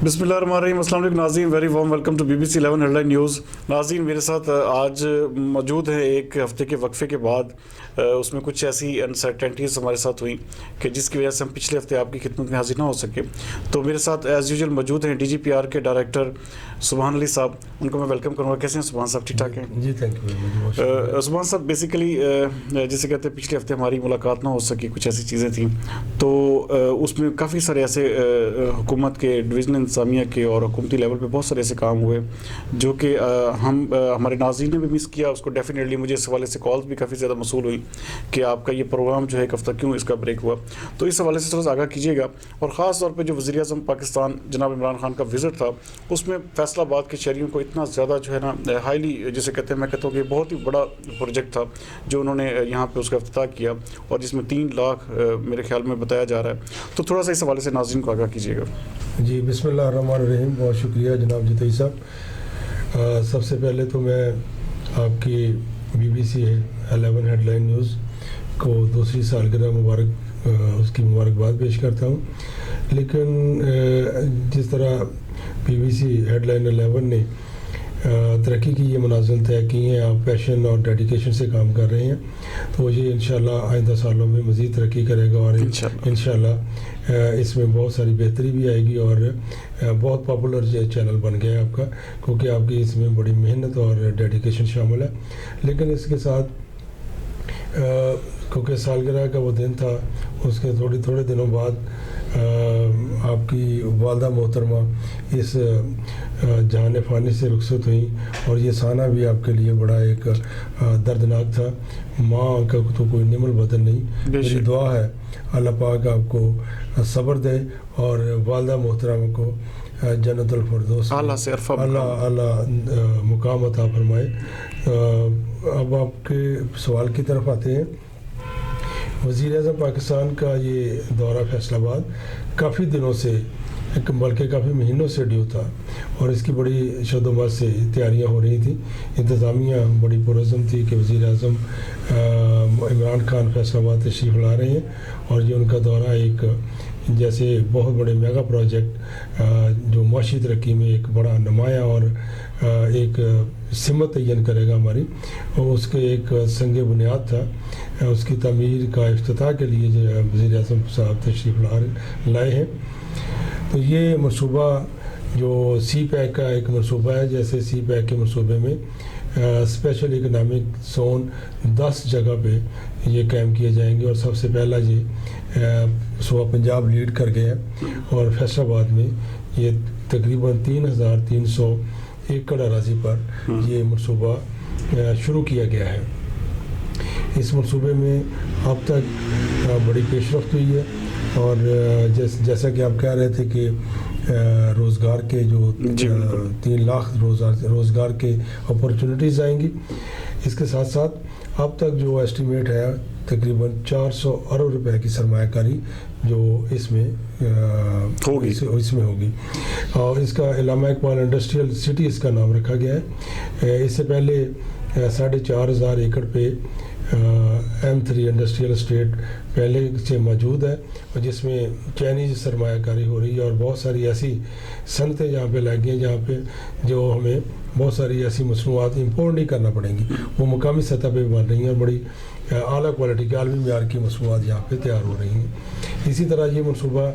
بسم اللہ الرحمن الرحیم. السلام علیکم ناظرین, very warm welcome to BBC 11 headline news. ناظرین میرے ساتھ آج موجود ہیں ایک ہفتے کے وقفے کے بعد. اس میں کچھ ایسی انسرٹنٹیز ہمارے ساتھ ہوئیں کہ جس کی وجہ سے ہم پچھلے ہفتے آپ کی خدمت میں حاضر نہ ہو سکے. تو میرے ساتھ ایز یوزول موجود ہیں DGPR کے ڈائریکٹر سبحان علی صاحب. ان کو میں ویلکم کروں گا. کیسے ہیں سبحان صاحب؟ ٹھیک ٹھاک ہیں جی, تھینک یو. سبحان صاحب بیسیکلی جیسے کہتے ہیں پچھلے ہفتے ہماری ملاقات نہ ہو سکی, کچھ ایسی چیزیں تھیں. تو اس میں کافی سارے ایسے حکومت کے ڈویژنل انتظامیہ کے اور حکومتی لیول پہ بہت سارے ایسے کام ہوئے جو کہ ہمارے ناظرین نے بھی مس کیا. اس کو ڈیفینیٹلی مجھے اس حوالے سے کالز بھی کافی زیادہ موصول ہوئی کہ آپ کا یہ پروگرام جو ہے ایک ہفتہ کیوں اس کا بریک ہوا. تو اس حوالے سے تھوڑا سا آگاہ کیجیے گا. اور خاص طور پہ جو وزیر اعظم پاکستان جناب عمران خان کا وزٹ تھا, اس میں فیصل آباد کے شہریوں کو اتنا زیادہ جو ہے نا ہائیلی جسے کہتے ہیں, میں کہتا ہوں کہ بہت ہی بڑا پروجیکٹ تھا جو انہوں نے یہاں پہ اس کا افتتاح کیا, اور جس میں 3 لاکھ میرے خیال میں بتایا جا رہا ہے. تو تھوڑا سا اس حوالے سے ناظرین کو آگاہ کیجیے گا. جی, بسم اللہ الرحمن الرحیم. بہت شکریہ جناب جتئی صاحب. سب سے پہلے تو میں آپ کی BBC 11 ہیڈ لائن نیوز کو دوسری سالگرہ اس کی مبارکباد پیش کرتا ہوں. لیکن جس طرح BBC ہیڈ لائن 11 نے ترقی کی یہ منازل طے کی ہیں, آپ پیشن اور ڈیڈیکیشن سے کام کر رہے ہیں, تو یہ انشاءاللہ آئندہ سالوں میں مزید ترقی کرے گا, اور انشاءاللہ اس میں بہت ساری بہتری بھی آئے گی, اور بہت پاپولر چینل بن گیا ہے آپ کا, کیونکہ آپ کی اس میں بڑی محنت اور ڈیڈیکیشن شامل ہے. لیکن اس کے ساتھ کیونکہ سالگرہ کا وہ دن تھا, اس کے تھوڑے دنوں بعد آپ کی والدہ محترمہ اس جہان فانی سے رخصت ہوئیں, اور یہ سانہ بھی آپ کے لیے بڑا ایک دردناک تھا. ماں کا تو کوئی نعم البدل نہیں. میری دعا ہے اللہ پاک آپ کو صبر دے اور والدہ محترمہ کو جنت الفردوس اللہ مقام عطا فرمائے. اب آپ کے سوال کی طرف آتے ہیں. وزیر اعظم پاکستان کا یہ دورہ فیصل آباد کافی دنوں سے, بلکہ کافی مہینوں سے ڈیو تھا, اور اس کی بڑی شد و مت سے تیاریاں ہو رہی تھیں. انتظامیہ بڑی پرعزم تھی کہ وزیر اعظم عمران خان فیصل آباد تشریف لا رہے ہیں, اور یہ ان کا دورہ ایک جیسے بہت بڑے میگا پروجیکٹ جو معاشی ترقی میں ایک بڑا نمایاں اور ایک سمت تعین کرے گا ہماری, اور اس کے ایک سنگ بنیاد تھا. اس کی تعمیر کا افتتاح کے لیے جو وزیر اعظم صاحب تشریف لائے ہیں. تو یہ منصوبہ جو سی پیک کا ایک منصوبہ ہے, جیسے سی پیک کے منصوبے میں اسپیشل اکنامک زون 10 جگہ پہ یہ قائم کیے جائیں گے, اور سب سے پہلا یہ صوبہ پنجاب لیڈ کر گیا, اور فیصل آباد میں یہ تقریباً 3300 ایکڑ اراضی پر یہ منصوبہ شروع کیا گیا ہے. اس منصوبے میں اب تک بڑی پیش رفت ہوئی ہے, اور جیسا کہ آپ کہہ رہے تھے کہ روزگار کے جو 3 لاکھ روزگار کے اپورچونیٹیز آئیں گی. اس کے ساتھ ساتھ اب تک جو ایسٹیمیٹ ہے تقریباً 400 ارب روپے کی سرمایہ کاری جو اس میں ہوگی, اور اس کا علامہ اقبال انڈسٹریل سٹی اس کا نام رکھا گیا ہے. اس سے پہلے 4500 ایکڑ پہ M3 انڈسٹریل اسٹیٹ پہلے سے موجود ہے, اور جس میں چائنیز سرمایہ کاری ہو رہی ہے, اور بہت ساری ایسی صنعتیں جہاں پہ لگی ہیں جہاں پہ جو ہمیں بہت ساری ایسی مصنوعات امپورٹ نہیں کرنا پڑیں گی, وہ مقامی سطح پہ بن رہی ہیں, اور بڑی اعلیٰ کوالٹی کے عالمی معیار کی مصنوعات یہاں پہ تیار ہو رہی ہیں. اسی طرح یہ منصوبہ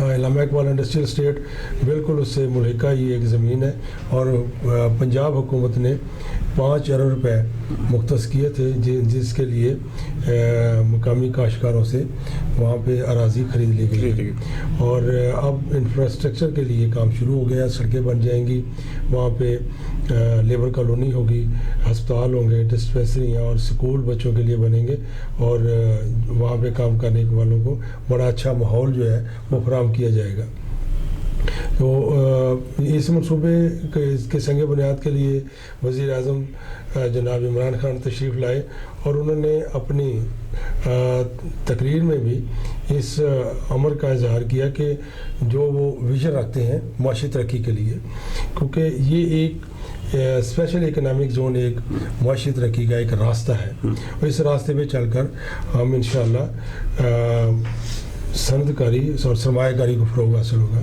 علامہ اقبال انڈسٹریل اسٹیٹ بالکل اس سے ملحقہ یہ ایک زمین ہے, اور پنجاب حکومت نے 5 ارب روپے مختص کیے تھے جس کے لیے مقامی کاشتکاروں سے وہاں پہ اراضی خرید لی گئی, اور اب انفراسٹرکچر کے لیے کام شروع ہو گیا. سڑکیں بن جائیں گی, وہاں پہ لیبر کالونی ہوگی, ہسپتال ہوں گے, ڈسپینسریاں اور سکول بچوں کے لیے بنیں گے, اور وہاں پہ کام کرنے والوں کو بڑا اچھا ماحول جو ہے وہ فراہم کیا جائے گا. تو اس منصوبے کے سنگ بنیاد کے لیے وزیر اعظم جناب عمران خان تشریف لائے, اور انہوں نے اپنی تقریر میں بھی اس امر کا اظہار کیا کہ جو وہ ویژن رکھتے ہیں معاشی ترقی کے لیے, کیونکہ یہ ایک اسپیشل اکنامک زون ایک معاشی ترقی کا ایک راستہ ہے, اور اس راستے پہ چل کر ہم انشاءاللہ صنعت کاری اور سرمایہ کاری کو فروغ حاصل ہوگا،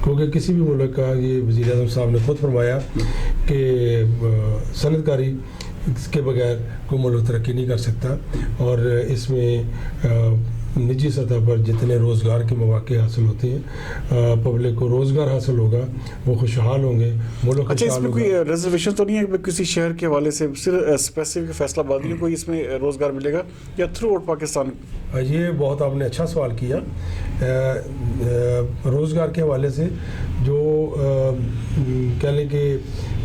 کیونکہ کسی بھی ملک کا، یہ وزیر اعظم صاحب نے خود فرمایا کہ صنعت کاری کے بغیر کوئی ملک ترقی نہیں کر سکتا، اور اس میں نجی سطح پر جتنے روزگار کے مواقع حاصل ہوتے ہیں، پبلک کو روزگار حاصل ہوگا، وہ خوشحال ہوں گے، ملک اچھا، اس خوشحال میں ہوگا۔ کوئی ریزرویشن تو نہیں ہے کہ کسی شہر کے حوالے سے صرف اسپیسیفک فیصلہ آبادیوں کو اس میں روزگار ملے گا یا تھرو آؤٹ پاکستان؟ یہ بہت آپ نے اچھا سوال کیا۔ روزگار کے حوالے سے جو کہہ لیں کہ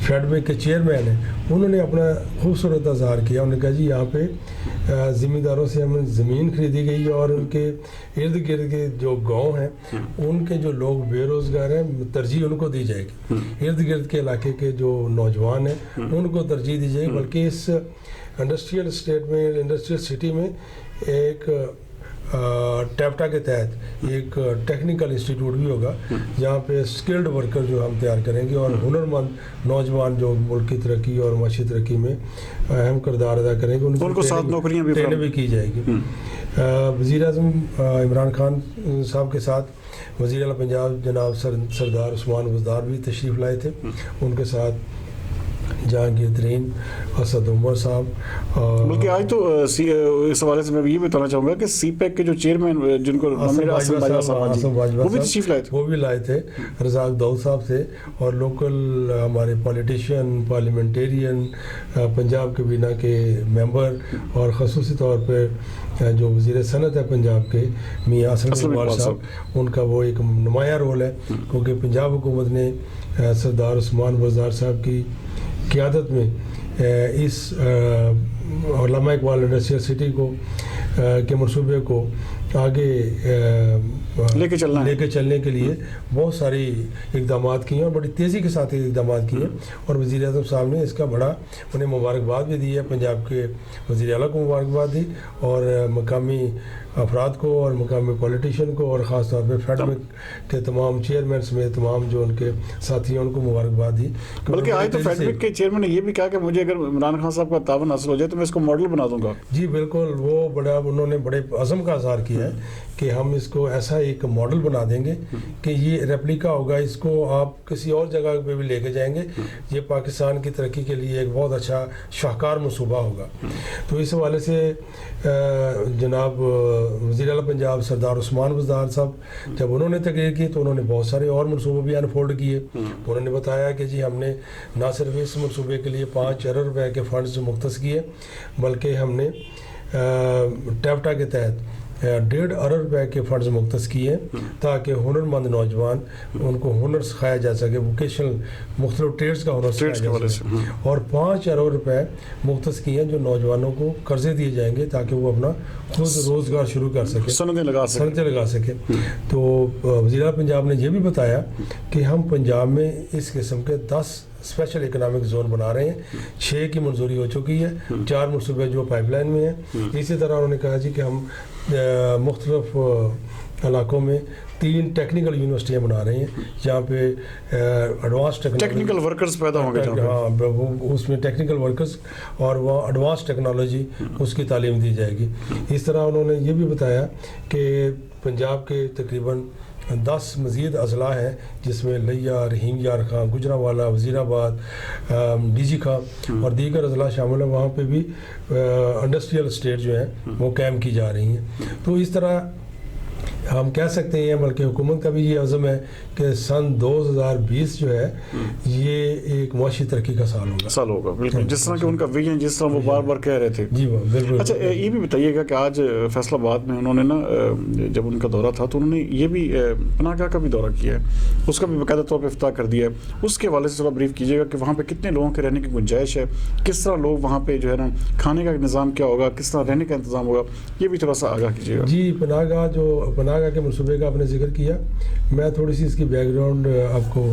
فیڈ بینک کے چیئرمین ہیں، انہوں نے اپنا خوبصورت اظہار کیا، انہوں نے کہا جی یہاں پہ زمینداروں سے ہمیں زمین خریدی گئی اور ان کے ارد گرد کے جو گاؤں ہیں ان کے جو لوگ بے روزگار ہیں ترجیح ان کو دی جائے گی، ارد گرد کے علاقے کے جو نوجوان ہیں ان کو ترجیح دی جائے گی، بلکہ اس انڈسٹریل اسٹیٹ میں، انڈسٹریل سٹی میں ایک ٹیپٹا کے تحت ایک ٹیکنیکل انسٹیٹیوٹ بھی ہوگا جہاں پہ اسکلڈ ورکر جو ہم تیار کریں گے اور ہنرمند نوجوان جو ملک کی ترقی اور معاشی ترقی میں اہم کردار ادا کریں گے، ان کو ساتھ نوکریاں بھی کی جائے گی۔ وزیر اعظم عمران خان صاحب کے ساتھ وزیر اعلیٰ پنجاب جناب سردار عثمان بزدار بھی تشریف لائے تھے، ان کے ساتھ جہانگیر ترین، اسد عمر صاحب، بلکہ آج تو اس حوالے سے میں یہ بتانا چاہوں گا کہ سی پیک کے جو چیئرمین جن کو وہ بھی تشریف لائے تھے، وہ بھی لائے تھے، رزاق داؤد صاحب تھے، اور لوکل ہمارے پالیٹیشین، پارلیمنٹیرین، پنجاب کابینہ کے ممبر، اور خصوصی طور پہ جو وزیر صنعت ہے پنجاب کے میاں اسلم اقبال صاحب، ان کا وہ ایک نمایاں رول ہے، کیونکہ پنجاب حکومت نے سردار عثمان بزدار صاحب کی قیادت میں اس علامہ اقبال انڈسٹریل سٹی کو کے منصوبے کو آگے لے کے چلنے کے لیے بہت ساری اقدامات کیے ہیں، اور بڑی تیزی کے ساتھ اقدامات کیے ہیں، اور وزیر اعظم صاحب نے اس کا بڑا انہیں مبارکباد بھی دی ہے، پنجاب کے وزیر اعلیٰ کو مبارکباد دی، اور مقامی افراد کو اور مقامی پولیٹیشین کو، اور خاص طور پہ فیڈ بینک کے تمام چیئرمین سمیت تمام جو ان کے ساتھی ہیں ان کو مبارکباد دی۔ بلکہ آج تو فیڈ بینک کے چیئرمین نے یہ بھی کہا کہ مجھے اگر عمران خان صاحب کا تعاون حاصل ہو جائے تو میں اس کو ماڈل بنا دوں گا۔ جی بالکل، وہ انہوں نے بڑے عزم کا اظہار کیا ہے کہ ہم اس کو ایسا ایک ماڈل بنا دیں گے کہ یہ ریپلیکا ہوگا، اس کو آپ کسی اور جگہ پہ بھی لے کے جائیں گے، یہ پاکستان کی ترقی کے لیے ایک بہت اچھا شاہکار منصوبہ ہوگا۔ تو اس حوالے سے جناب وزیر اعلیٰ پنجاب سردار عثمان بزدار صاحب جب انہوں نے تقریر کی تو انہوں نے بہت سارے اور منصوبے بھی انفولڈ کیے، تو انہوں نے بتایا کہ جی ہم نے نہ صرف اس منصوبے کے لیے 5 ارب روپے کے فنڈز مختص کیے، بلکہ ہم نے ٹیپٹا کے تحت 1.5 ارب روپے کے فنڈز مختص کیے تاکہ ہنرمند نوجوان ان کو ہنر سکھایا جا سکے، ووکیشنل مختلف ٹریڈز کا ہنر سکھایا جا سکے، اور 5 ارب روپے مختص کیے ہیں جو نوجوانوں کو قرضے دیے جائیں گے تاکہ وہ اپنا خود روزگار شروع کر سکے، صنعتیں لگا سکے۔ تو وزیر اعلیٰ پنجاب نے یہ بھی بتایا کہ ہم پنجاب میں اس قسم کے 10 اسپیشل اکنامک زون بنا رہے ہیں، 6 کی منظوری ہو چکی ہے، 4 منصوبے جو پائپ لائن میں ہیں۔ اسی طرح انہوں نے کہا جی کہ ہم مختلف علاقوں میں 3 ٹیکنیکل یونیورسٹیاں بنا رہے ہیں جہاں پہ ایڈوانس ٹیکنیکل ورکرز پیدا ہوں گے، ہاں اس میں ٹیکنیکل ورکرز اور وہ ایڈوانس ٹیکنالوجی اس کی تعلیم دی جائے گی۔ اس طرح انہوں نے یہ بھی بتایا کہ پنجاب کے تقریباً 10 مزید اضلاع ہیں جس میں لیا، رحیم یار خان، گجرانوالہ، وزیر آباد، ڈی جی خان اور دیگر اضلاع شامل ہیں، وہاں پہ بھی انڈسٹریل اسٹیٹ جو ہیں وہ قائم کی جا رہی ہیں۔ تو اس طرح ہم کہہ سکتے ہیں، بلکہ حکومت کا بھی یہ عزم ہے کہ سن 2020 جو ہے یہ ایک معاشی ترقی کا سال ہوگا، بالکل جس طرح کہ ان کا ویژن جس طرح وہ بار بار کہہ رہے تھے۔ جی بالکل۔ اچھا یہ بھی بتائیے گا کہ آج فیصل آباد میں انہوں نے نا جب ان کا دورہ تھا تو انہوں نے یہ بھی پناہ گاہ کا بھی دورہ کیا ہے، اس کا بھی باقاعدہ طور پہ افتتاح کر دیا ہے، اس کے حوالے سے تھوڑا بریف کیجیے گا کہ وہاں پہ کتنے لوگوں کے رہنے کی گنجائش ہے، کس طرح لوگ وہاں پہ جو ہے نا کھانے کا نظام کیا ہوگا، کس طرح رہنے کا انتظام ہوگا، یہ بھی تھوڑا سا آگاہ کیجیے گا۔ جی پناہ گاہ کے منصوبے کا آپ نے ذکر کیا، میں تھوڑی سی اس کی بیک گراؤنڈ آپ کو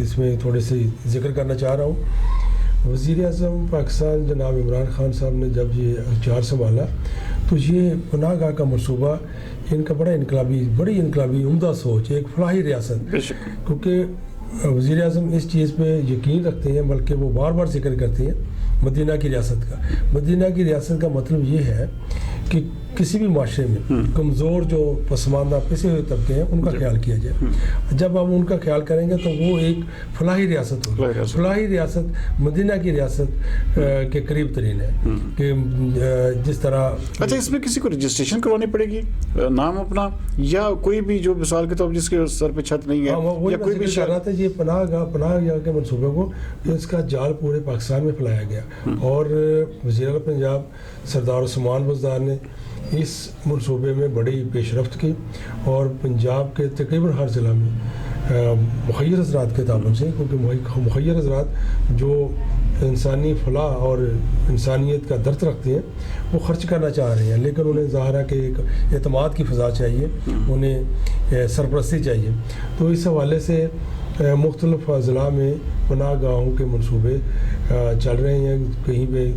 اس میں تھوڑی سی ذکر کرنا چاہ رہا ہوں۔ وزیر اعظم پاکستان جناب عمران خان صاحب نے جب یہ اختیار سنبھالا تو یہ پناہ گاہ کا منصوبہ ان کا بڑی انقلابی عمدہ سوچ، ایک فلاحی ریاست، کیونکہ وزیر اعظم اس چیز پہ یقین رکھتے ہیں، بلکہ وہ بار بار ذکر کرتے ہیں مدینہ کی ریاست کا۔ مدینہ کی ریاست کا مطلب یہ ہے کہ کسی بھی معاشرے میں کمزور جو پسماندہ پسے ہوئے طبقے ہیں ان کا خیال کیا جائے. جب ہم ان کا خیال کریں گے تو وہ ایک فلاحی ریاست ہوگی. فلاحی ریاست مدینہ کی ریاست کے قریب ترین ہے کہ جس طرح. اچھا اس میں کسی کو رجسٹریشن کروانی پڑے گی نام اپنا, یا کوئی بھی جو مثال کے طور جس کے سر پہ چھت نہیں ہے یا کوئی بھی شرط ہے. یہ پناہ گاہ کے منصوبے کو اس کا جال پورے پاکستان میں پھیلایا گیا, اور وزیر اعلیٰ پنجاب سردار عثمان بزدار نے اس منصوبے میں بڑی پیش رفت کی, اور پنجاب کے تقریباً ہر ضلع میں مخیر حضرات کے تعلق سے, کیونکہ مخیر حضرات جو انسانی فلاح اور انسانیت کا درد رکھتے ہیں وہ خرچ کرنا چاہ رہے ہیں, لیکن انہیں ظاہر ہے کہ ایک اعتماد کی فضا چاہیے, انہیں سرپرستی چاہیے. تو اس حوالے سے مختلف اضلاع میں پناہ گاہوں کے منصوبے چل رہے ہیں. کہیں پہ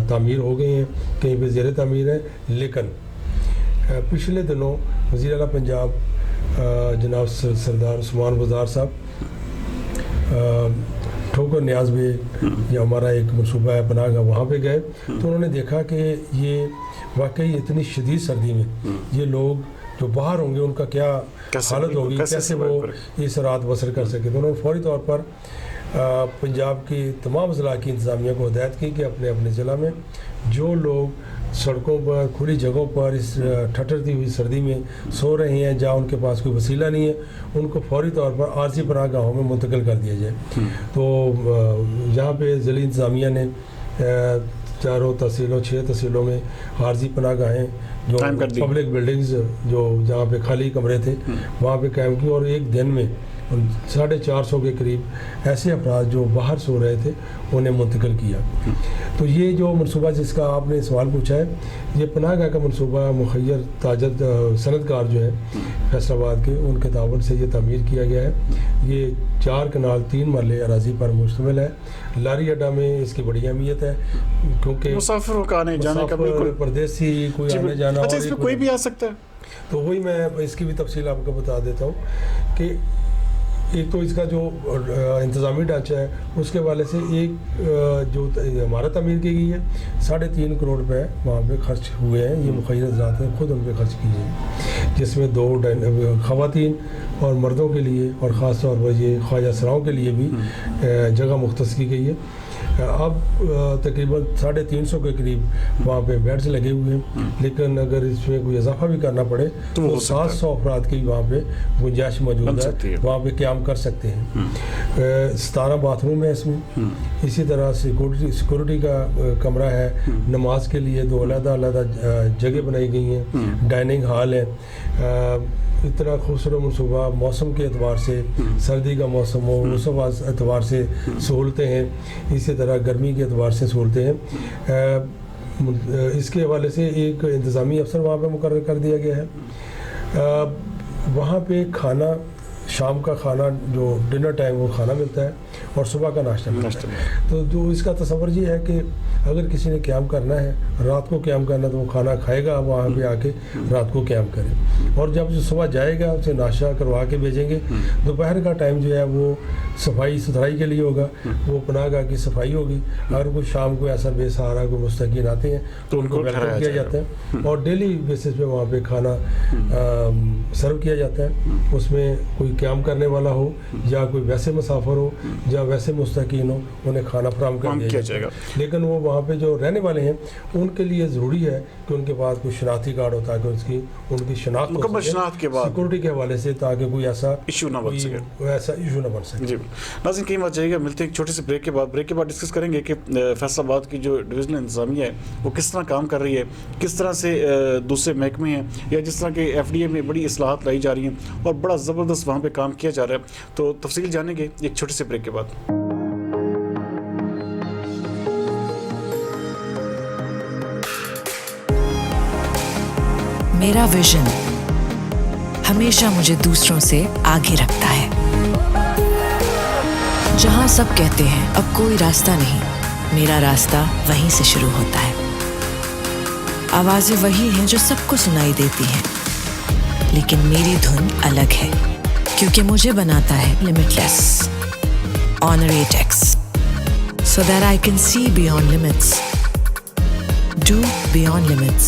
تعمیر ہو گئے ہیں, کہیں پہ زیر تعمیر ہے. لیکن پچھلے دنوں وزیر اعلیٰ پنجاب جناب سردار عثمان بزدار صاحب ٹھوکر نیاز میں یہ ہمارا ایک منصوبہ ہے پناہ گاہ, وہاں پہ گئے تو انہوں نے دیکھا کہ یہ واقعی اتنی شدید سردی میں یہ لوگ جو باہر ہوں گے ان کا کیا حالت ہوگی, کیسے وہ اس رات بسر کر سکے. تو انہوں نے فوری طور پر پنجاب کی تمام اضلاع کی انتظامیہ کو ہدایت کی کہ اپنے اپنے ضلع میں جو لوگ سڑکوں پر کھلی جگہوں پر اس ٹھٹرتی ہوئی سردی میں سو رہے ہیں, جہاں ان کے پاس کوئی وسیلہ نہیں ہے, ان کو فوری طور پر عارضی پناہ گاہوں میں منتقل کر دیا جائے. تو یہاں پہ ضلعی انتظامیہ نے 4 تحصیلوں 6 تحصیلوں میں عارضی پناہ گاہیں جو پبلک بلڈنگز جو جہاں پہ خالی کمرے تھے وہاں پہ قائم کی, اور ایک دن میں 450 کے قریب ایسے افراد جو باہر سو رہے تھے انہیں منتقل کیا. تو یہ جو منصوبہ جس کا آپ نے سوال پوچھا ہے, یہ پناہ گاہ کا منصوبہ مخیر تاجر صنعت کار جو ہے فیصل آباد کے ان کے تعاون سے یہ تعمیر کیا گیا ہے. یہ 4 کنال 3 مرلے اراضی پر مشتمل ہے. لاری اڈا میں اس کی بڑی اہمیت ہے کیونکہ مسافروں کا آنے جانے کا بالکل پردیسی کوئی آنے جانا. اچھا اس میں کوئی بھی آ سکتا ہے؟ تو وہی میں اس کی بھی تفصیل آپ کو بتا دیتا ہوں کہ ایک تو اس کا جو انتظامی ڈھانچہ ہے اس کے حوالے سے ایک جو عمارت تعمیر کی گئی ہے 3.5 کروڑ روپے وہاں پہ خرچ ہوئے ہیں. یہ مخیر حضرات ہیں خود ان پہ خرچ کیے ہیں, جس میں 2 خواتین اور مردوں کے لیے اور خاص طور پر یہ خواجہ سراؤں کے لیے بھی جگہ مختص کی گئی ہے. اب تقریباً 350 کے قریب وہاں پہ بیڈز لگے ہوئے ہیں, لیکن اگر اس میں کوئی اضافہ بھی کرنا پڑے تو 700 افراد کی وہاں پہ گنجائش موجود ہے, وہاں پہ قیام کر سکتے ہیں. 17 باتھ روم ہے اس میں. اسی طرح سیکورٹی کا کمرہ ہے, نماز کے لیے 2 علیحدہ جگہ بنائی گئی ہیں, ڈائننگ ہال ہے. اتنا خوبصورت منصوبہ, موسم کے اعتبار سے سردی کا موسم ہو اس اعتبار سے سہولتیں ہیں, اسی طرح گرمی کے اعتبار سے سہولتیں ہیں. اس کے حوالے سے ایک انتظامی افسر وہاں پہ مقرر کر دیا گیا ہے. وہاں پہ کھانا شام کا کھانا جو ڈنر ٹائم وہ کھانا ملتا ہے اور صبح کا ناشتہ ملتا ہے. تو جو اس کا تصور یہ ہے کہ اگر کسی نے قیام کرنا ہے, رات کو قیام کرنا, تو وہ کھانا کھائے گا وہاں پہ آ کے رات کو قیام کرے, اور جب جو صبح جائے گا اسے ناشتہ کروا کے بھیجیں گے. دوپہر کا ٹائم جو ہے وہ صفائی ستھرائی کے لیے ہوگا, وہ پناہ گاہ کی صفائی ہوگی. اگر کوئی شام کو ایسا بے سہارا کوئی مستقین آتے ہیں تو ان کو ویلکم کیا جاتا ہے, اور ڈیلی بیسس پہ وہاں پہ کھانا سرو کیا جاتا ہے. اس میں کوئی قیام کرنے والا ہو یا کوئی ویسے مسافر ہو یا ویسے مستقین ہو, انہیں کھانا فراہم کر دیا جائے گا. لیکن وہ وہاں پہ جو رہنے والے ہیں ان کے لیے ضروری ہے کہ ان کے پاس کوئی شناختی کارڈ ہو, تاکہ ان کی شناخت مکمل شناخت کے بعد سیکورٹی کے حوالے سے, تاکہ کوئی ایسا ایشو نہ بن سکے. جی ناظرین کہیں بات چاہیے گا, ملتے ہیں ایک چھوٹی سی بریک کے بعد ڈسکس کریں گے کہ فیصل آباد کی جو ڈویژنل انتظامیہ ہے وہ کس طرح کام کر رہی ہے, کس طرح سے دوسرے محکمے ہیں یا جس طرح کے FDA میں بڑی اصلاحات لائی جا رہی ہیں اور بڑا زبردست وہاں پہ کام کیا جا رہا ہے. تو تفصیل جانیں گے ایک چھوٹی سی بریک کے بعد. میرا ویژن ہمیشہ مجھے دوسروں سے آگے رکھتا ہے. جہاں سب کہتے ہیں اب کوئی راستہ نہیں, میرا راستہ وہیں سے شروع ہوتا ہے. آوازیں وہی ہیں جو سب کو سنائی دیتی ہیں, لیکن میری دھن الگ ہے, کیونکہ مجھے بناتا ہے limitless, honor atex, so that I can see beyond limits, do beyond limits,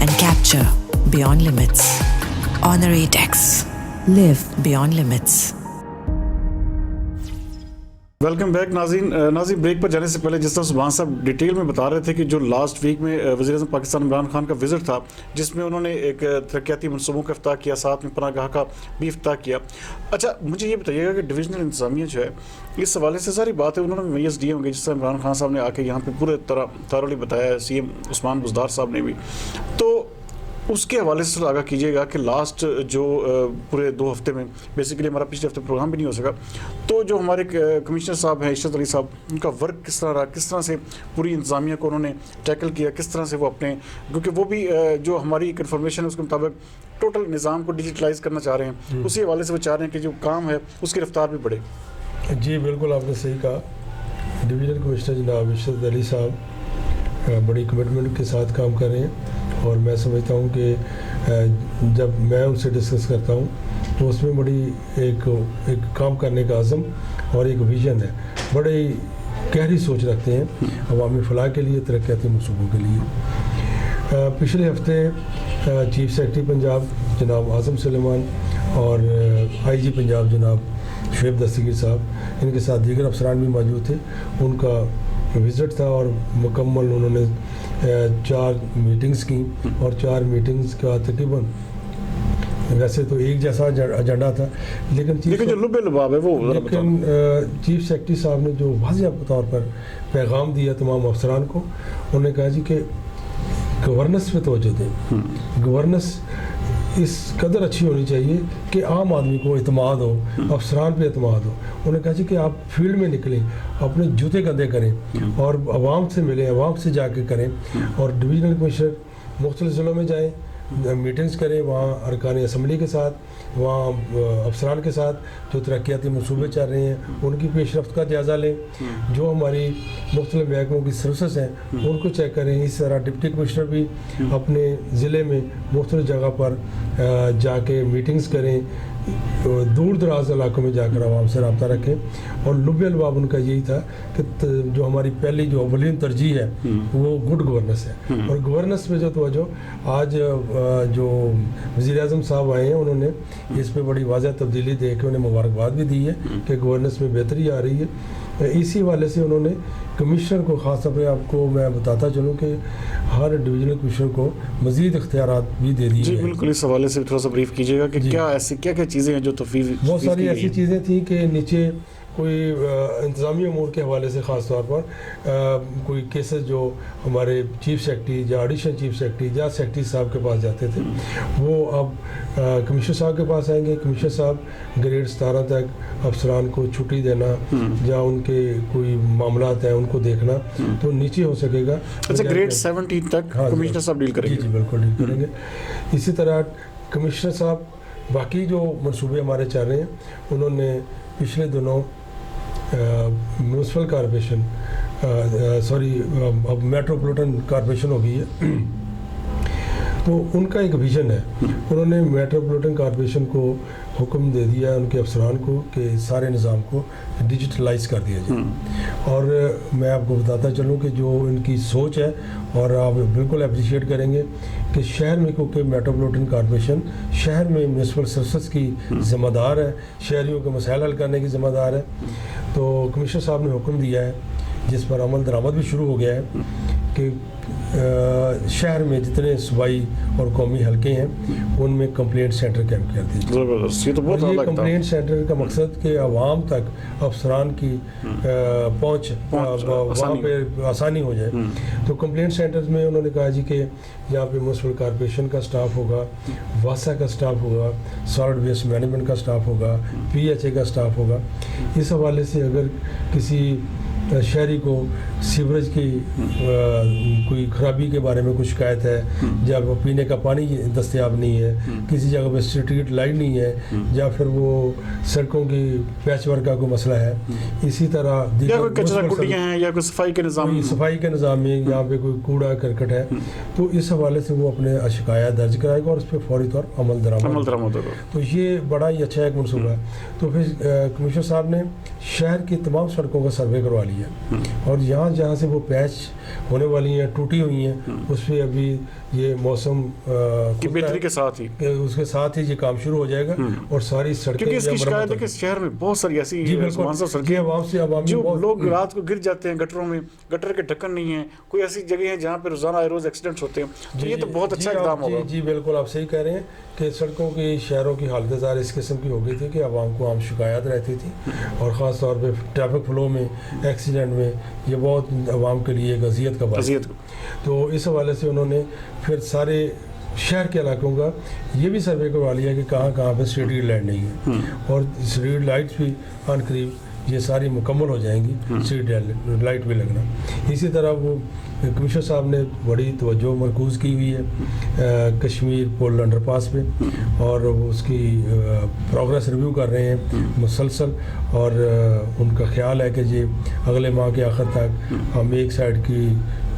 and capture beyond limits. Honoratex. Live beyond limits. Welcome back ناظرین بریک پر جانے سے پہلے جس طرح سبحان صاحب ڈیٹیل میں بتا رہے تھے کہ جو لاسٹ ویک میں وزیر اعظم پاکستان عمران خان کا وزٹ تھا جس میں انہوں نے ایک ترقیاتی منصوبوں کا افتتاح کیا, ساتھ میں پناہ گاہ کا بھی افتتاح کیا. اچھا مجھے یہ بتائیے گا کہ ڈویژنل انتظامیہ جو ہے اس حوالے سے ساری بات ہے انہوں نے میس دیے ہوں گے, جس طرح عمران خان صاحب نے آ کے یہاں پہ پورے طرح تھرولی بتایا ہے, سی ایم عثمان بزدار صاحب نے بھی, تو اس کے حوالے سے آگاہ کیجیے گا کہ لاسٹ جو پورے 2 ہفتے میں بیسیکلی ہمارا پچھلے ہفتے پروگرام بھی نہیں ہو سکا, تو جو ہمارے کمشنر صاحب ہیں عشرت علی صاحب, ان کا ورک کس طرح رہا, کس طرح سے پوری انتظامیہ کو انہوں نے ٹیکل کیا, کس طرح سے وہ اپنے, کیونکہ وہ بھی جو ہماری ایک انفارمیشن ہے اس کے مطابق ٹوٹل نظام کو ڈیجیٹلائز کرنا چاہ رہے ہیں, اسی حوالے سے وہ چاہ رہے ہیں کہ جو کام ہے اس کی رفتار بھی بڑھے. جی بالکل آپ نے صحیح کہا. ڈویژنل کمشنر جناب عشرت علی صاحب بڑی کمٹمنٹ کے ساتھ کام کر رہے ہیں, اور میں سمجھتا ہوں کہ جب میں ان سے ڈسکس کرتا ہوں تو اس میں بڑی ایک کام کرنے کا عزم اور ایک ویژن ہے, بڑی گہری سوچ رکھتے ہیں عوامی فلاح کے لیے, ترقیاتی منصوبوں کے لیے. پچھلے ہفتے چیف سیکرٹری پنجاب جناب اعظم سلیمان اور آئی جی پنجاب جناب شعیب دستگیر صاحب, ان کے ساتھ دیگر افسران بھی موجود تھے. ان کا وزٹ تھا اور مکمل انہوں نے 4 میٹنگز کی, اور 4 میٹنگز کا تقریباً ویسے تو ایک جیسا ایجنڈا تھا, لیکن جو لبے لباب ہے وہ چیف سیکرٹری صاحب نے جو واضح طور پر پیغام دیا تمام افسران کو, انہوں نے کہا جی کہ گورننس پہ توجہ دیں. گورننس اس قدر اچھی ہونی چاہیے کہ عام آدمی کو اعتماد ہو, افسران پہ اعتماد ہو. انہوں نے کہا جی کہ آپ فیلڈ میں نکلیں, اپنے جوتے گندے کریں اور عوام سے ملیں, عوام سے جا کے کریں, اور ڈویژنل کمشنر مختلف ضلعوں میں جائیں, میٹنگز کریں, وہاں ارکان اسمبلی کے ساتھ, وہاں افسران کے ساتھ جو ترقیاتی منصوبے چل رہے ہیں ان کی پیش رفت کا جائزہ لیں, جو ہماری مختلف محکموں کی سروسز ہیں ان کو چیک کریں. اس طرح ڈپٹی کمشنر بھی اپنے ضلع میں مختلف جگہ پر جا کے میٹنگز کریں, دور دراز علاقوں میں جا کر عوام سے رابطہ رکھیں. اور لب الباب ان کا یہی تھا کہ جو ہماری پہلی جو اولین ترجیح ہے وہ گڈ گورننس ہے, اور گورننس میں جو توجہ آج جو وزیر اعظم صاحب آئے ہیں انہوں نے اس پہ بڑی واضح تبدیلی دے کے انہیں مبارکباد بھی دی ہے کہ گورننس میں بہتری آ رہی ہے. اسی حوالے سے انہوں نے کمشنر کو, خاص طور پہ آپ کو میں بتاتا چلوں کہ ہر ڈویژنل کمشنر کو مزید اختیارات بھی دے دیے. جی بالکل, اس حوالے سے تھوڑا سا بریف کیجیے گا کہ کیا ایسی کیا چیزیں ہیں جو تفویض, بہت ساری ایسی چیزیں تھیں کہ نیچے کوئی انتظامی امور کے حوالے سے خاص طور پر کوئی کیسز جو ہمارے چیف سیکرٹری یا ایڈیشنل چیف سیکرٹری یا سیکرٹری صاحب کے پاس جاتے تھے, وہ اب کمشنر صاحب کے پاس آئیں گے. کمشنر صاحب گریڈ 17 تک افسران کو چھٹی دینا یا ان کے کوئی معاملات ہیں ان کو دیکھنا تو نیچے ہو سکے گا. اچھا, گریڈ 17 تک کمشنر صاحب ڈیل کریں گے. جی بالکل ڈیل کریں گے. اسی طرح کمشنر صاحب باقی جو منصوبے ہمارے چل رہے ہیں انہوں نے پچھلے دنوں میونسپل کارپوریشن اب میٹروپولیٹن کارپوریشن ہو گئی ہے, تو ان کا ایک ویژن ہے. انہوں نے میٹروپولیٹن کارپوریشن کو حکم دے دیا ان کے افسران کو کہ سارے نظام کو ڈیجیٹلائز کر دیا جائے. اور میں آپ کو بتاتا چلوں کہ جو ان کی سوچ ہے, اور آپ بالکل اپریشیٹ کریں گے کہ شہر میں, کیونکہ میٹروپولیٹن کارپوریشن شہر میں میونسپل سروسز کی ذمہ دار ہے, شہریوں کے مسائل حل کرنے کی ذمہ دار ہے, تو کمشنر صاحب نے حکم دیا ہے جس پر عمل درآمد بھی شروع ہو گیا ہے کہ شہر میں جتنے صوبائی اور قومی حلقے ہیں ان میں کمپلینٹ سینٹر قائم کر دیے. یہ کمپلینٹ سینٹر کا مقصد کہ عوام تک افسران کی پہنچ وہاں پہ آسانی ہو جائے. تو کمپلینٹ سینٹرز میں انہوں نے کہا جی کہ یہاں پہ میونسپل کارپوریشن کا سٹاف ہوگا, واسا کا سٹاف ہوگا, سالڈ ویسٹ مینجمنٹ کا سٹاف ہوگا, PHA کا سٹاف ہوگا. اس حوالے سے اگر کسی شہری کو سیوریج کی کوئی خرابی کے بارے میں کچھ شکایت ہے, یا پینے کا پانی دستیاب نہیں ہے, کسی جگہ پہ اسٹریٹ لائٹ نہیں ہے, یا پھر وہ سڑکوں کی پیچ ورک کا کوئی مسئلہ ہے, اسی طرح صفائی کے نظام میں یہاں پہ کوئی کوڑا کرکٹ ہے, تو اس حوالے سے وہ اپنے شکایات درج کرائے گا اور اس پہ فوری طور عمل درآمد ہوگا. تو یہ بڑا ہی اچھا ایک منصوبہ ہے. تو پھر کمشنر صاحب نے شہر کی تمام سڑکوں کا سروے کروا لیا رہی ہے. اور جہاں سے وہ پیچ ہونے والی ہیں, ٹوٹی ہوئی ہیں, اس پہ ابھی یہ موسم کی بہتری کے ساتھ ہی اس کے ساتھ ہی یہ کام شروع ہو جائے گا. اور ساری سڑکیں, کیونکہ اس کی شکایت ہے کہ شہر میں بہت ساری ایسی سڑکیں عوامی جو لوگ رات کو گر جاتے ہیں گٹروں میں, گٹر کے ڈھکن نہیں ہیں, کوئی ایسی جگہ ہیں جہاں پہ روزانہ آئے روز ایکسیڈنٹس ہوتے ہیں. تو یہ تو بہت اچھا اقدام ہوگا. جی بالکل آپ صحیح کہہ رہے ہیں کہ سڑکوں کی, شہروں کی حالت زار اس قسم کی ہو گئی تھی کہ عوام کو عام شکایات رہتی تھی, اور خاص طور پہ ٹریفک فلو میں, ایکسیڈنٹ میں یہ بہت عوام کے لیے ایک اذیت کا باعث. تو اس حوالے سے انہوں نے پھر سارے شہر کے علاقوں کا یہ بھی سروے کروا لیا کہ کہاں پہ اسٹریٹ لائٹ نہیں ہے, اور اسٹریٹ لائٹس بھی عن قریب یہ ساری مکمل ہو جائیں گی, اسٹریٹ لائٹ بھی لگنا. اسی طرح وہ کمشنر صاحب نے بڑی توجہ مرکوز کی ہوئی ہے کشمیر پول انڈر پاس پہ, اور اس کی پروگریس ریویو کر رہے ہیں مسلسل, اور ان کا خیال ہے کہ جی اگلے ماہ کے آخر تک ہم ایک سائڈ کی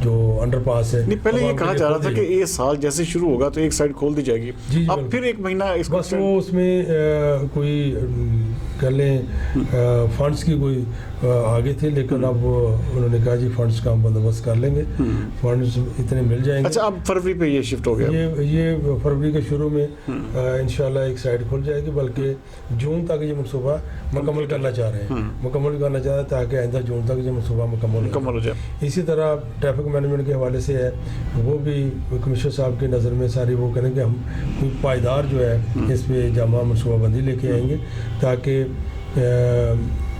جو انڈر پاس ہے, نہیں پہلے یہ کہا جا رہا تھا کہ یہ سال جیسے شروع ہوگا تو ایک سائڈ کھول دی جائے گی, اب پھر ایک مہینہ بس وہ اس میں کوئی کر لیں فنڈس کی کوئی آگے تھے, لیکن اب انہوں نے کہا جی فنڈس کا ہم بندوبست کر لیں گے, فنڈس اتنے مل جائیں گے. اچھا اب فروری پہ یہ شفٹ ہو گیا, یہ فروری کے شروع میں انشاءاللہ ایک سائڈ کھل جائے گی, بلکہ جون تک یہ منصوبہ مکمل کرنا چاہ رہے ہیں, تاکہ آئندہ جون تک یہ منصوبہ مکمل ہو جائے. اسی طرح ٹریفک مینجمنٹ کے حوالے سے ہے, وہ بھی کمشنر صاحب کی نظر میں ساری وہ کریں کہ ہم کوئی پائیدار جو ہے اس پہ جامع منصوبہ بندی لے کے آئیں گے, تاکہ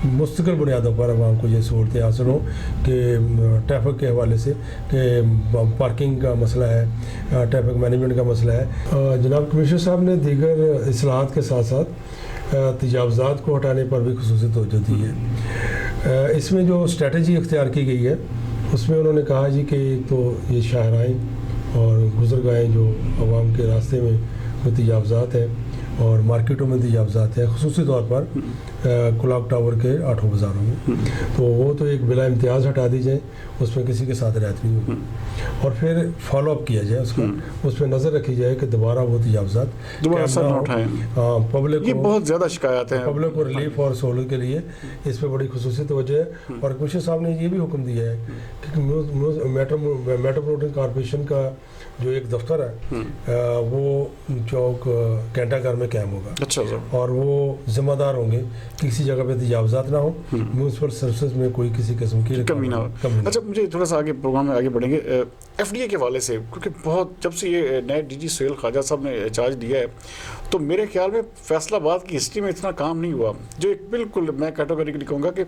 مستقل بنیادوں پر عوام کو یہ سہولتیں حاصل ہوں کہ ٹریفک کے حوالے سے کہ پارکنگ کا مسئلہ ہے, ٹریفک مینجمنٹ کا مسئلہ ہے. جناب کمشنر صاحب نے دیگر اصلاحات کے ساتھ ساتھ تجاوزات کو ہٹانے پر بھی خصوصی توجہ دی ہے. اس میں جو اسٹریٹجی اختیار کی گئی ہے اس میں انہوں نے کہا جی کہ ایک تو یہ شاہراہیں اور گزرگاہیں جو عوام کے راستے میں کوئی تجاوزات ہیں اور مارکیٹوں میں تجاوزات ہیں, خصوصی طور پر کلاک ٹاور کے 8 بازاروں میں, تو وہ تو ایک بلا امتیاز ہٹا دی جائے, اس میں کسی کے ساتھ رعایت نہیں ہوگی, اور پھر فالو اپ کیا جائے اس پہ نظر رکھی جائے کہ دوبارہ وہ تجاوزات پبلک, یہ بہت زیادہ شکایات ہیں پبلک کو ریلیف اور سہولت کے لیے اس پہ بڑی خصوصی توجہ ہے. اور کمشنر صاحب نے یہ بھی حکم دیا ہے کہ میٹروپولیٹن کارپوریشن کا جو ایک دفتر ہے وہ چوک کینٹا گھر میں قائم ہوگا, اور وہ ذمہ دار ہوں گے کہ کسی جگہ پہ تجاوزات نہ ہو, میونسپل سروسز میں کوئی کسی قسم کی کمی نہ ہو. اچھا مجھے تھوڑا سا آگے پروگرام میں آگے بڑھیں گے, ایف ڈی اے کے حوالے سے, کیونکہ بہت جب سے یہ نئے ڈی جی سہیل خواجہ صاحب نے چارج لیا ہے تو میرے خیال میں فیصل آباد کی ہسٹری میں اتنا کام نہیں ہوا, جو ایک بالکل میں کیٹیگوریکلی کہوں گا کہ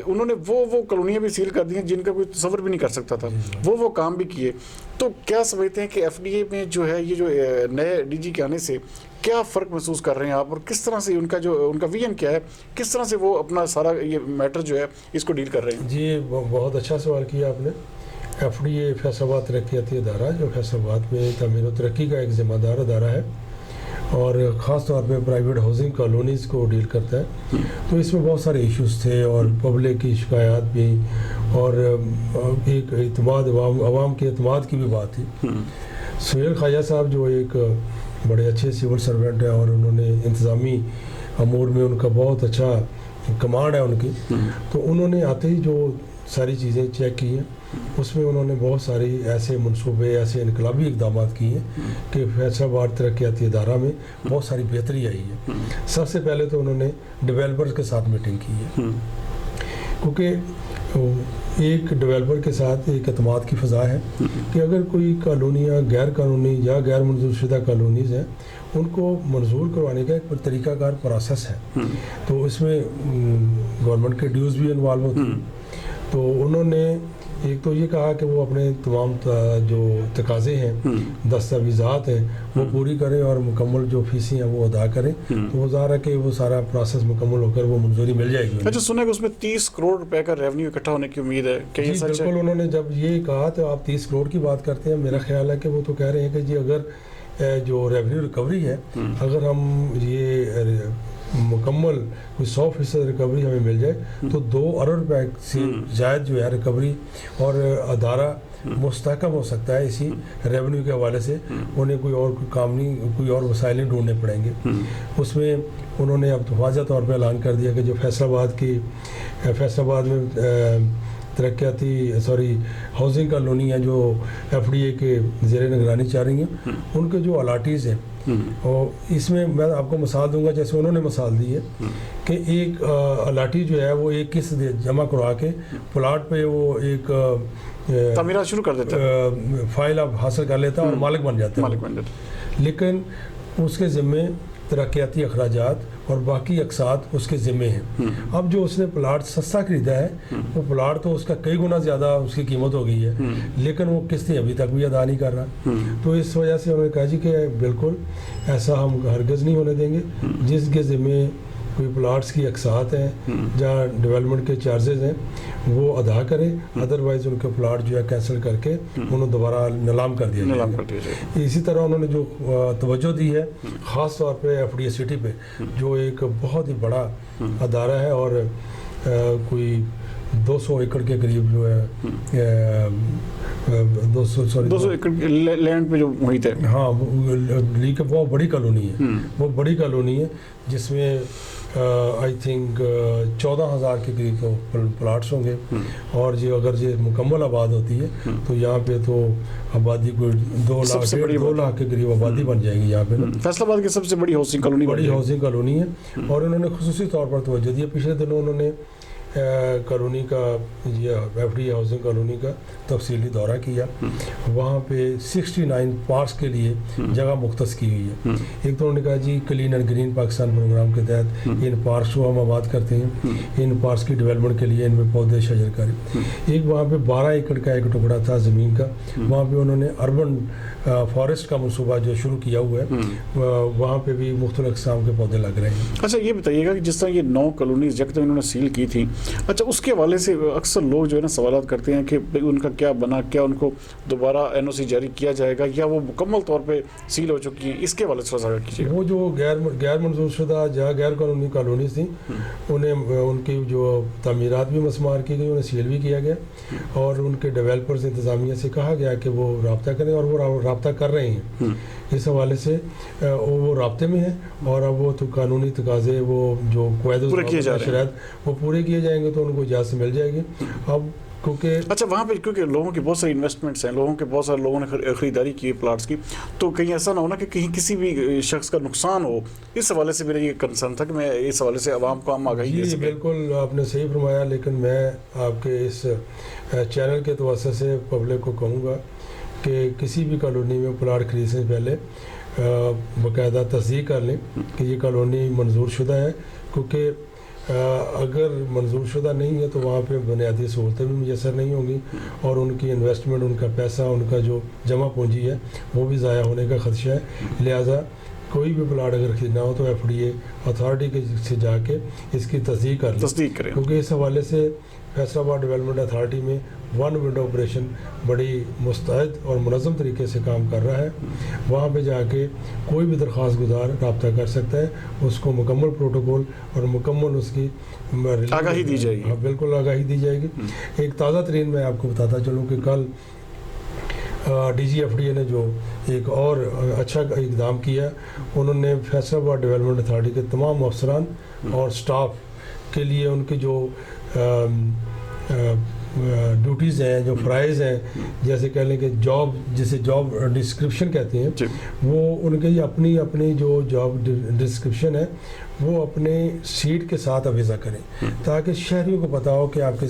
انہوں نے وہ کالونیاں بھی سیل کر دی ہیں جن کا کوئی تصور بھی نہیں کر سکتا تھا, وہ کام بھی کیے. تو کیا سمجھتے ہیں کہ ایف ڈی اے میں جو ہے یہ جو نئے ڈی جی کے آنے سے کیا فرق محسوس کر رہے ہیں آپ, اور کس طرح سے ان کا ویژن کیا ہے, کس طرح سے وہ اپنا سارا یہ میٹر جو ہے اس کو ڈیل کر رہے ہیں؟ جی بہت اچھا سوال کیا آپ نے. ایف ڈی اے فیصل آباد ترقیاتی ادارہ جو فیصل آباد میں تعمیر و ترقی کا ایک ذمہ دار ادارہ ہے, اور خاص طور پہ پرائیویٹ ہاؤسنگ کالونیز کو ڈیل کرتا ہے. تو اس میں بہت سارے ایشوز تھے, اور پبلک کی شکایات بھی, اور ایک اعتماد عوام کے اعتماد کی بھی بات تھی. سہیل خواجہ صاحب جو ایک بڑے اچھے سول سرونٹ ہیں, اور انہوں نے انتظامی امور میں ان کا بہت اچھا کمانڈ ہے ان کی, تو انہوں نے آتے ہی جو ساری چیزیں چیک کی ہیں اس میں انہوں نے بہت ساری ایسے منصوبے, ایسے انقلابی اقدامات کیے ہیں کہ فیصل آباد ترقیاتی ادارہ میں بہت ساری بہتری آئی ہے. سب سے پہلے تو انہوں نے ڈیولپرز کے ساتھ میٹنگ کی ہے, کیونکہ ایک ڈیولپر کے ساتھ ایک اعتماد کی فضا ہے کہ اگر کوئی کالونیاں غیر قانونی یا غیر منظور شدہ کالونیز ہیں ان کو منظور کروانے کا ایک طریقہ کار پروسیس ہے, تو اس میں گورنمنٹ کے ڈیوز بھی انوالو ہوتی ہیں. تو انہوں نے ایک تو یہ کہا کہ وہ اپنے تمام جو تقاضے ہیں, دستاویزات ہیں, وہ پوری کریں اور مکمل جو فیسیں ہیں وہ ادا کریں. تو وہ ظاہر ہے کہ وہ سارا پروسیس مکمل ہو کر وہ منظوری مل جائے گی. اچھا سنا کہ اس میں 30 کروڑ روپے کا ریونیو اکٹھا ہونے کی امید ہے, کہ یہ سچ ہے؟ بالکل, انہوں نے جب یہ کہا تو آپ 30 کروڑ کی بات کرتے ہیں, میرا خیال ہے کہ وہ تو کہہ رہے ہیں کہ جی اگر جو ریونیو ریکوری ہے, اگر ہم یہ مکمل کوئی 100% ریکوری ہمیں مل جائے تو 2 ارب روپے سے زائد جو ہے ریکوری, اور ادارہ مستحکم ہو سکتا ہے اسی ریونیو کے حوالے سے. انہیں کوئی اور کام نہیں, کوئی اور وسائل نہیں ڈھونڈنے پڑیں گے. اس میں انہوں نے اب واضح طور پہ اعلان کر دیا کہ جو فیصل آباد میں ترقیاتی ہاؤسنگ کالونی ہے جو ایف ڈی اے کے زیر نگرانی چل رہی ہیں، ان کے جو الاٹیز ہیں، اور اس میں میں آپ کو مثال دوں گا جیسے انہوں نے مثال دی ہے کہ ایک الاٹی جو ہے وہ ایک قسط جمع کروا کے پلاٹ پہ وہ ایک تعمیرات شروع کر دیتا ہے، فائل آپ حاصل کر لیتا ہے اور مالک بن جاتا ہے، لیکن اس کے ذمے ترقیاتی اخراجات اور باقی اقساط اس کے ذمے ہیں۔ اب جو اس نے پلاٹ سستا خریدا ہے وہ پلاٹ تو اس کا کئی گنا زیادہ اس کی قیمت ہو گئی ہے، لیکن وہ قسطیں ابھی تک بھی ادا نہیں کر رہا، تو اس وجہ سے انہوں نے کہا جی کہ بالکل ایسا ہم ہرگز نہیں ہونے دیں گے، جس کے ذمے کوئی پلاٹس کی اقساط ہیں جہاں ڈیولپمنٹ کے چارجز ہیں وہ ادا کرے، ادروائز ان کے پلاٹ جو ہے کینسل کر کے انہوں دوبارہ نیلام کر دیا جائے۔ اسی طرح انہوں نے جو توجہ دی ہے خاص طور پہ ایف ڈی اے سٹی پہ، جو ایک بہت ہی بڑا ادارہ ہے اور کوئی 200 ایکڑ کے قریب جو ہے 200 ایکڑ لینڈ پہ جو محیط ہے، ہاں لیک بہت بڑی کالونی ہے، وہ بڑی کالونی ہے جس میں آئی تھنک 14,000 کے قریب تو پلاٹس ہوں گے، اور جو اگر یہ مکمل آباد ہوتی ہے تو یہاں پہ تو آبادی کوئی 2 لاکھ کے قریب آبادی بن جائے گی یہاں پہ۔ فیصل آباد کی سب سے بڑی ہاؤسنگ کالونی ہے، اور انہوں نے خصوصی طور پر توجہ دی ہے۔ پچھلے دنوں انہوں نے کالونی کا یہ F D A housing colony کا تفصیلی دورہ کیا، وہاں پہ 69 پارکس کے لیے جگہ مختص کی ہوئی ہے۔ ایک تو انہوں نے کہا جی clean and green Pakistan programme کے تحت ان پارکس کو ہم آباد کرتے ہیں، ان پارکس کی ڈیولپمنٹ کے لیے ان میں پودے شجر کاری۔ ایک وہاں پہ 12 ایکڑ کا ایک ٹکڑا تھا زمین کا، وہاں پہ انہوں نے اربن فارسٹ کا منصوبہ جو شروع کیا ہوا ہے، وہاں پہ بھی مختلف اقسام کے پودے لگ رہے ہیں۔ اچھا یہ بتائیے گا کہ جس طرح یہ 9 کالونیز جب تک انہوں نے سیل کی تھی، اچھا اس کے حوالے سے اکثر لوگ جو ہے نا سوالات کرتے ہیں کہ ان کا کیا بنا، کیا ان کو دوبارہ این او سی جاری کیا جائے گا یا وہ مکمل طور پہ سیل ہو چکی ہیں، اس کے حوالے سے تھوڑا سا کیجیے گا۔ وہ جو غیر منظور شدہ جہاں غیر قانونی کالونیز تھیں انہیں ان کی جو تعمیرات بھی مسمار کی گئی، انہیں سیل بھی کیا گیا، اور ان کے ڈیولپرز انتظامیہ سے کہا گیا کہ وہ رابطہ کریں، اور وہ رابطہ کر رہے ہیں۔ اس حوالے سے وہ رابطے میں ہیں، اور اب وہ تو قانونی تقاضے وہ جو قواعد وہ پورے کیے جائیں گے تو ان کو اجازت مل جائے گی۔ اب کیونکہ اچھا وہاں پہ کیونکہ لوگوں کی بہت ساری انویسٹمنٹس ہیں، بہت سارے لوگوں نے خریداری کی ہے پلاٹس کی، تو کہیں ایسا نہ ہونا کہ کہیں کسی بھی شخص کا نقصان ہو، اس حوالے سے میرا یہ کنسرن تھا کہ میں اس حوالے سے عوام کو ہم آگاہی دے سکیں۔ بالکل آپ نے صحیح فرمایا، لیکن میں آپ کے اس چینل کے توسط سے پبلک کو کہوں گا کہ کسی بھی کالونی میں پلاٹ خریدنے سے پہلے باقاعدہ تصدیق کر لیں کہ یہ کالونی منظور شدہ ہے، کیونکہ اگر منظور شدہ نہیں ہے تو وہاں پہ بنیادی سہولتیں بھی میسر نہیں ہوں گی، اور ان کی انویسٹمنٹ، ان کا پیسہ، ان کا جو جمع پونجی ہے وہ بھی ضائع ہونے کا خدشہ ہے۔ لہٰذا کوئی بھی پلاٹ اگر خریدنا ہو تو ایف ڈی اے اتھارٹی کے سے جا کے اس کی تصدیق کریں، کیونکہ اس حوالے سے فیصل آباد ڈیولپمنٹ اتھارٹی میں ون ونڈو آپریشن بڑی مستعد اور منظم طریقے سے کام کر رہا ہے۔ وہاں پہ جا کے کوئی بھی درخواست گزار رابطہ کر سکتا ہے، اس کو مکمل پروٹوکول اور مکمل اس کی آگاہی دی جائے گی۔ بالکل آگاہی دی جائے گی۔ ایک تازہ ترین میں آپ کو بتاتا چلوں کہ کل D G F D A نے جو ایک اور اچھا اقدام کیا، انہوں نے فیصل آباد ڈیولپمنٹ اتھارٹی کے تمام افسران اور سٹاف کے لیے ان کے جو ڈیوٹیز ہیں، جو فرائض ہیں، جیسے کہہ لیں کہ جاب، جسے جاب ڈسکرپشن کہتے ہیں، وہ ان کے اپنی جو جاب ڈسکرپشن ہے وہ اپنے سیٹ کے ساتھ افیزہ کریں، تاکہ شہریوں کو پتہ ہو کہ آپ کے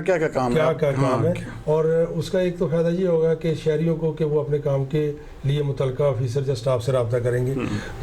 کیا کام ہے۔ اور اس کا ایک تو فائدہ یہ ہوگا کہ شہریوں کو کہ وہ اپنے کام کے لیے متعلقہ آفیسر یا سٹاف سے رابطہ کریں گے۔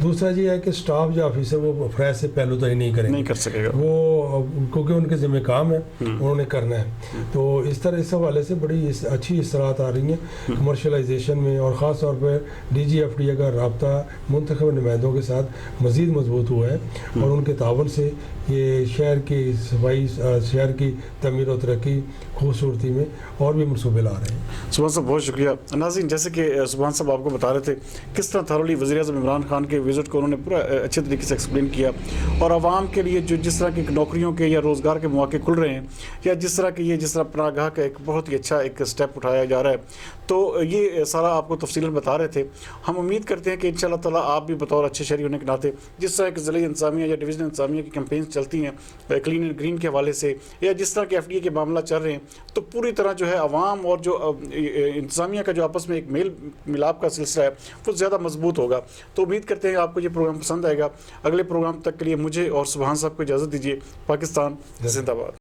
دوسرا یہ ہے کہ سٹاف یا آفیسر وہ فرائض سے پہلو تو ہی نہیں کر سکے گا، وہ کیونکہ ان کے ذمہ کام ہے، انہوں نے کرنا ہے۔ تو اس حوالے سے بڑی اچھی اصلاحات آ رہی ہیں کمرشلائزیشن میں، اور خاص طور پر D G F D A کا رابطہ منتخب نمائندوں کے ساتھ مزید مضبوط ہوا ہے، اور ان کے تعاون سے یہ شہر کی صفائی، شہر کی تعمیر و ترقی، خوبصورتی میں اور بھی منصوبے لا رہے ہیں۔ سبحان صاحب بہت شکریہ۔ ناظرین، جیسے کہ سبحان صاحب آپ کو بتا رہے تھے کس طرح تھرولی وزیر اعظم عمران خان کے وزٹ کو انہوں نے پورا اچھے طریقے سے ایکسپلین کیا، اور عوام کے لیے جو جس طرح کی نوکریوں کے یا روزگار کے مواقع کھل رہے ہیں، یا جس طرح پناہ گاہ کا ایک بہت ہی اچھا ایک سٹیپ اٹھایا جا رہا ہے، تو یہ سارا آپ کو تفصیلاً بتا رہے تھے۔ ہم امید کرتے ہیں کہ انشاءاللہ تعالیٰ آپ بھی بطور اچھے شہری ہونے کے ناطے جس طرح کہ ضلعی انتظامیہ یا ڈویژنل انتظامیہ کی کیمپینز چلتی ہیں کلین اینڈ گرین کے حوالے سے، یا جس طرح کے ایف ڈی اے کے معاملہ چل رہے ہیں، تو پوری طرح جو ہے عوام اور جو انتظامیہ کا جو آپس میں ایک میل ملاپ کا سلسلہ ہے وہ زیادہ مضبوط ہوگا۔ تو امید کرتے ہیں آپ کو یہ پروگرام پسند آئے گا۔ اگلے پروگرام تک کے لیے مجھے اور سبحان صاحب کو اجازت دیجیے۔ پاکستان زندہ باد۔